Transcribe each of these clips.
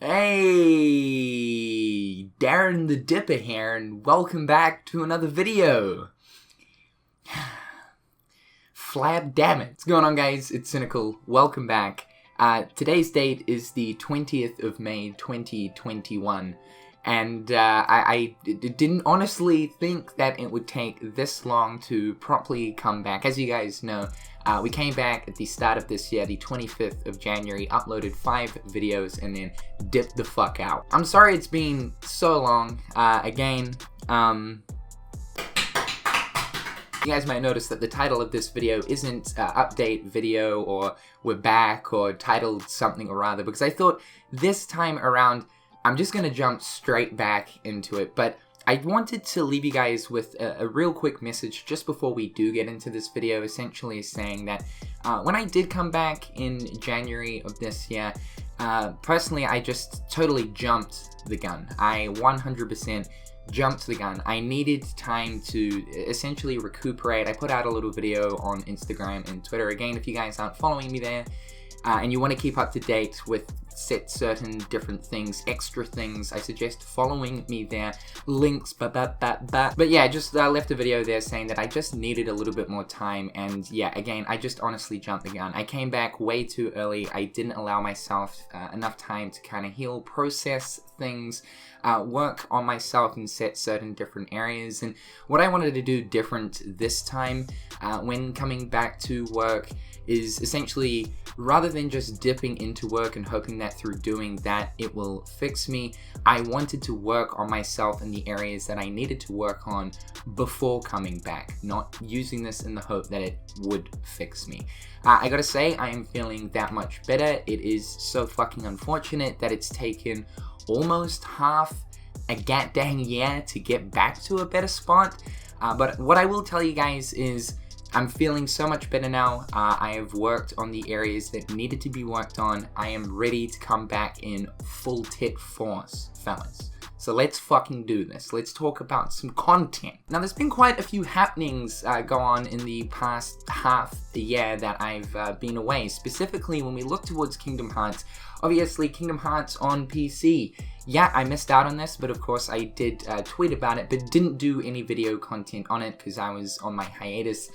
Hey, Darren the Dipper here, and welcome back to another video. Flab damn it. What's going on, guys? It's Cynical. Welcome back. Today's date is the 20th of May, 2021. And I didn't honestly think that it would take this long to properly come back. As you guys know, we came back at the start of this year, the 25th of January, uploaded 5 videos, and then dipped the fuck out. I'm sorry it's been so long. You guys might notice that the title of this video isn't update video or we're back or titled something or other, because I thought this time around I'm just gonna jump straight back into it. But I wanted to leave you guys with a real quick message just before we do get into this video, essentially saying that when I did come back in January of this year, personally I just totally jumped the gun. I 100% jumped the gun. I needed time to essentially recuperate. I put out a little video on Instagram and Twitter. Again, if you guys aren't following me there and you want to keep up to date with certain different things, extra things, I suggest following me there. Links, but yeah, I just left a video there saying that I just needed a little bit more time, and yeah, again, I just honestly jumped the gun. I came back way too early. I didn't allow myself enough time to kind of heal, process things, work on myself and set certain different areas. And what I wanted to do different this time when coming back to work is essentially, rather than just dipping into work and hoping that through doing that it will fix me, I wanted to work on myself in the areas that I needed to work on before coming back, not using this in the hope that it would fix me. I gotta say, I am feeling that much better. It is so fucking unfortunate that it's taken almost half a goddamn year to get back to a better spot, but what I will tell you guys is I'm feeling so much better now. I have worked on the areas that needed to be worked on. I am ready to come back in full tit force, fellas. So let's fucking do this. Let's talk about some content. Now, there's been quite a few happenings go on in the past half the year that I've been away. Specifically, when we look towards Kingdom Hearts, obviously Kingdom Hearts on PC. Yeah, I missed out on this, but of course I did tweet about it, but didn't do any video content on it because I was on my hiatus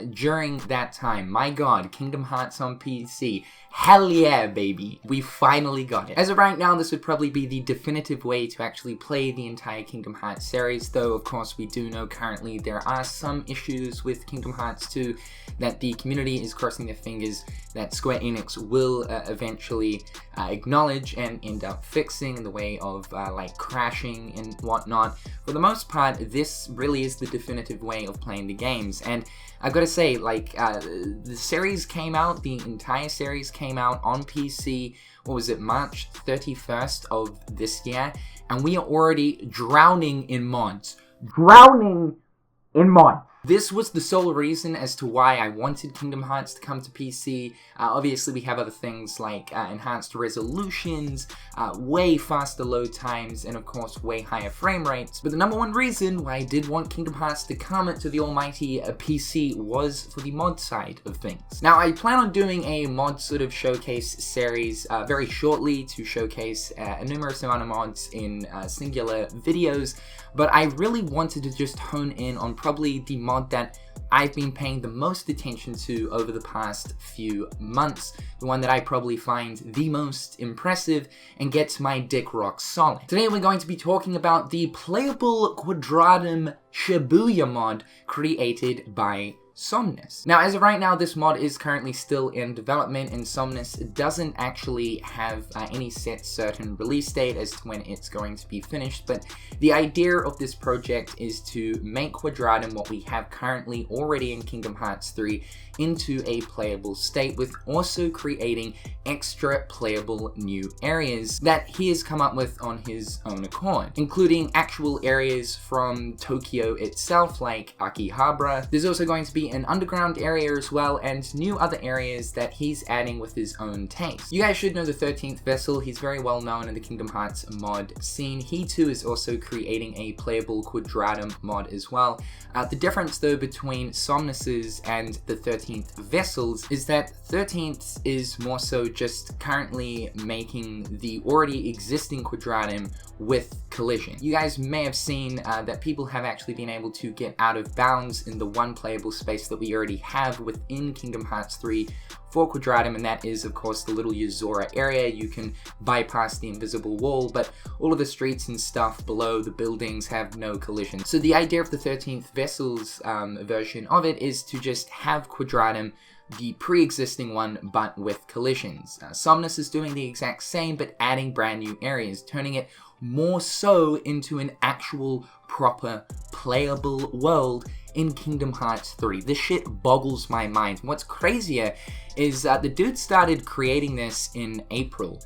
during that time. My god, Kingdom Hearts on PC. Hell yeah, baby. We finally got it. As of right now, this would probably be the definitive way to actually play the entire Kingdom Hearts series, though of course we do know currently there are some issues with Kingdom Hearts 2 that the community is crossing their fingers that Square Enix will eventually acknowledge and end up fixing in the way of like crashing and whatnot. For the most part, this really is the definitive way of playing the games, and I've got to say, like, the series came out, the entire series came out on PC, what was it, March 31st of this year, and we are already drowning in mods. Drowning in mods. This was the sole reason as to why I wanted Kingdom Hearts to come to PC. Obviously, we have other things like enhanced resolutions, way faster load times, and of course, way higher frame rates. But the number one reason why I did want Kingdom Hearts to come to the almighty PC was for the mod side of things. Now, I plan on doing a mod sort of showcase series very shortly to showcase a numerous amount of mods in singular videos, but I really wanted to just hone in on probably the mod that I've been paying the most attention to over the past few months, the one that I probably find the most impressive and gets my dick rock solid. Today we're going to be talking about the Playable Qudratum Shibuya mod created by Somnus. Now, as of right now, this mod is currently still in development, and Somnus doesn't actually have any set certain release date as to when it's going to be finished, but the idea of this project is to make Qudratum, what we have currently already in Kingdom Hearts 3, into a playable state, with also creating extra playable new areas that he has come up with on his own accord, including actual areas from Tokyo itself, like Akihabara. There's also going to be be an underground area as well, and new other areas that he's adding with his own taste. You guys should know the 13th Vessel. He's very well known in the Kingdom Hearts mod scene. He too is also creating a playable Qudratum mod as well. The difference though between Somnus's and the 13th Vessels is that 13th is more so just currently making the already existing Qudratum with collision. You guys may have seen that people have actually been able to get out of bounds in the one playable space that we already have within Kingdom Hearts 3 for Qudratum, and that is of course the little Yuzora area. You can bypass the invisible wall, but all of the streets and stuff below the buildings have no collision. So the idea of the 13th Vessel's version of it is to just have Qudratum, the pre-existing one, but with collisions. Somnus is doing the exact same, but adding brand new areas, turning it more so into an actual proper playable world in Kingdom Hearts 3. This shit boggles my mind. What's crazier is the dude started creating this in April,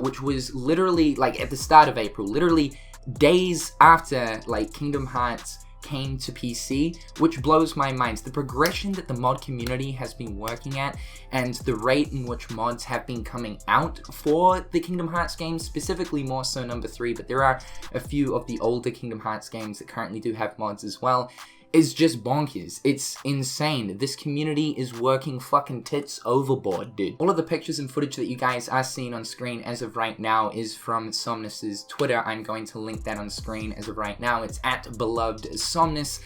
which was literally like at the start of April, literally days after like Kingdom Hearts came to PC, which blows my mind. The progression that the mod community has been working at and the rate in which mods have been coming out for the Kingdom Hearts games, specifically more so number 3, but there are a few of the older Kingdom Hearts games that currently do have mods as well, is just bonkers. It's insane. This community is working fucking tits overboard, dude. All of the pictures and footage that you guys are seeing on screen as of right now is from Somnus's Twitter. I'm going to link that on screen as of right now. It's at beloved Somnus.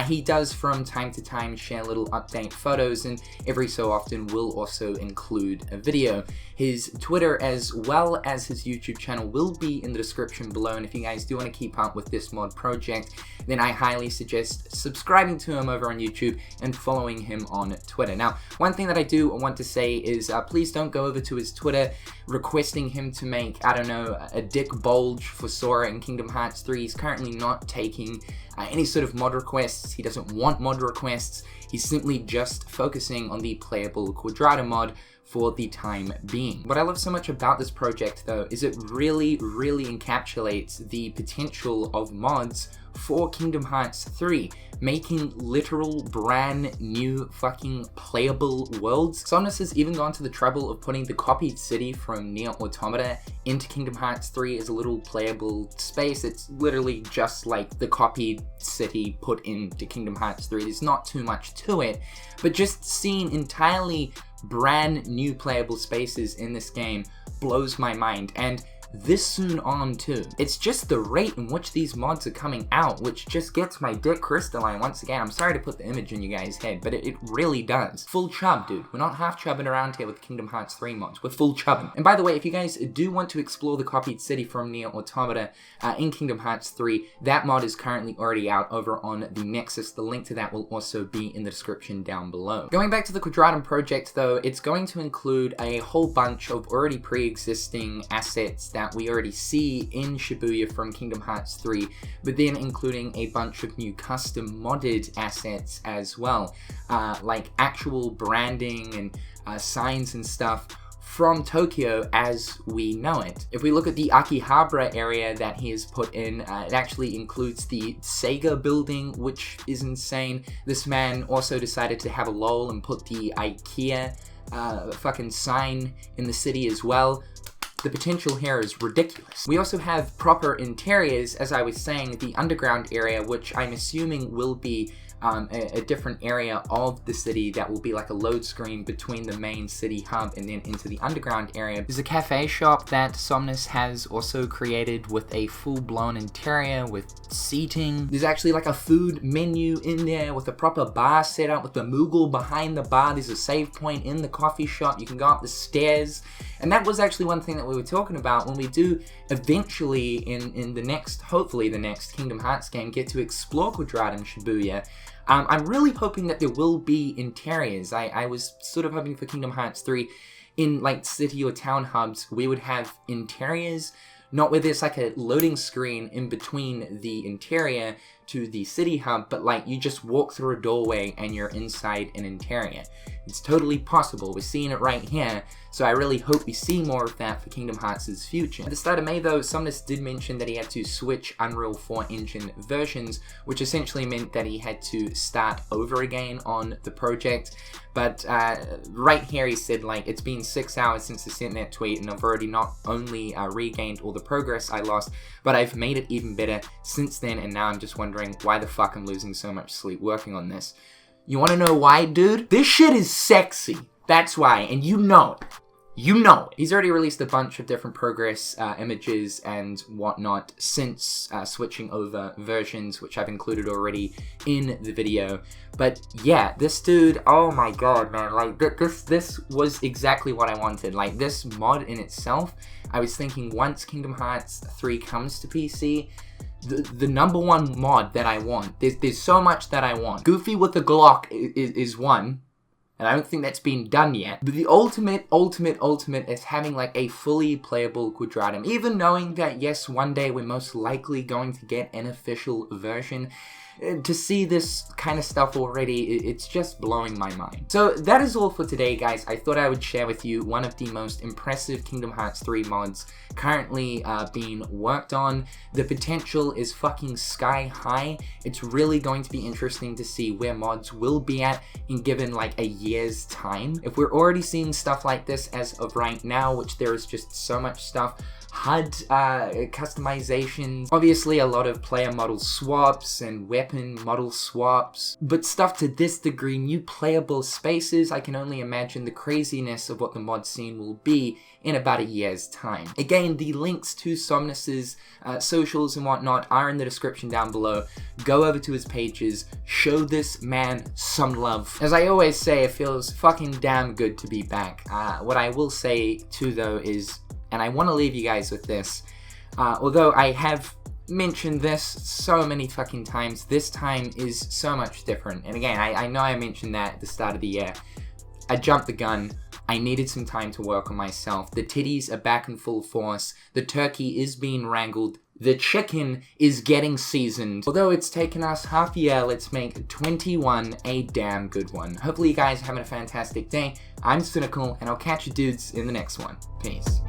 He does from time to time share little update photos, and every so often will also include a video. His Twitter as well as his YouTube channel will be in the description below, and if you guys do want to keep up with this mod project, then I highly suggest subscribing to him over on YouTube and following him on Twitter. Now, one thing that I do want to say is please don't go over to his Twitter requesting him to make, I don't know, a dick bulge for Sora in Kingdom Hearts 3. He's currently not taking any sort of mod requests. He doesn't want mod requests. He's simply just focusing on the playable Qudratum mod for the time being. What I love so much about this project though is it really encapsulates the potential of mods for Kingdom Hearts 3, making literal brand new fucking playable worlds. Somnus has even gone to the trouble of putting the copied city from Nier Automata into Kingdom Hearts 3 as a little playable space. It's literally just like the copied city put into Kingdom Hearts 3. There's not too much to it, but just seeing entirely brand new playable spaces in this game blows my mind, and this soon on too. It's just the rate in which these mods are coming out which just gets my dick crystalline once again. I'm sorry to put the image in you guys' head, but it really does. Full chub, dude. We're not half chubbing around here with Kingdom Hearts 3 mods. We're full chubbing. And by the way, if you guys do want to explore the copied city from Nier Automata in Kingdom Hearts 3, that mod is currently already out over on the Nexus. The link to that will also be in the description down below. Going back to the Qudratum project though, it's going to include a whole bunch of already pre-existing assets that we already see in Shibuya from Kingdom Hearts 3, but then including a bunch of new custom modded assets as well, like actual branding and signs and stuff from Tokyo as we know it. If we look at the Akihabara area that he has put in, it actually includes the Sega building, which is insane. This man also decided to have a lol and put the IKEA fucking sign in the city as well. The potential here is ridiculous. We also have proper interiors, as I was saying, the underground area, which I'm assuming will be a different area of the city that will be like a load screen between the main city hub and then into the underground area. There's a cafe shop that Somnus has also created with a full-blown interior with seating. There's actually like a food menu in there with a proper bar set up with the Moogle behind the bar. There's a save point in the coffee shop. You can go up the stairs. And that was actually one thing that we were talking about when we do eventually in the next, hopefully the next Kingdom Hearts game, get to explore Qudratum Shibuya. I'm really hoping that there will be interiors. I was sort of hoping for Kingdom Hearts 3 in like city or town hubs, we would have interiors, not where there's like a loading screen in between the interior to the city hub, but like you just walk through a doorway and you're inside an interior. It's totally possible. We're seeing it right here, so I really hope we see more of that for Kingdom Hearts' future. At the start of May though, Somnus did mention that he had to switch Unreal 4 engine versions, which essentially meant that he had to start over again on the project. But right here he said, like, it's been 6 hours since I sent that tweet, and I've already not only regained all the progress I lost, but I've made it even better since then, and now I'm just wondering why the fuck I'm losing so much sleep working on this. You wanna know why, dude? This shit is sexy. That's why, and you know it. You know it. He's already released a bunch of different progress images and whatnot since switching over versions, which I've included already in the video. But yeah, this dude, oh my god, man, like this was exactly what I wanted. Like this mod in itself, I was thinking once Kingdom Hearts 3 comes to PC, the number one mod that I want, there's so much that I want. Goofy with the Glock is one. And I don't think that's been done yet. But the ultimate is having like a fully playable Qudratum. Even knowing that, yes, one day we're most likely going to get an official version. To see this kind of stuff already, it's just blowing my mind. So that is all for today, guys. I thought I would share with you one of the most impressive Kingdom Hearts 3 mods currently being worked on. The potential is fucking sky high. It's really going to be interesting to see where mods will be at in given like a year's time. If we're already seeing stuff like this as of right now, which there is just so much stuff, HUD customizations, obviously a lot of player model swaps and weapon model swaps, but stuff to this degree, new playable spaces, I can only imagine the craziness of what the mod scene will be in about a year's time. Again, the links to Somnus's socials and whatnot are in the description down below. Go over to his pages, show this man some love. As I always say, it feels fucking damn good to be back. What I will say too though is, and I want to leave you guys with this, although I have mentioned this so many fucking times, this time is so much different. And again, I know I mentioned that at the start of the year. I jumped the gun. I needed some time to work on myself. The titties are back in full force. The turkey is being wrangled. The chicken is getting seasoned. Although it's taken us half a year, let's make 21 a damn good one. Hopefully you guys are having a fantastic day. I'm Cynical, and I'll catch you dudes in the next one. Peace.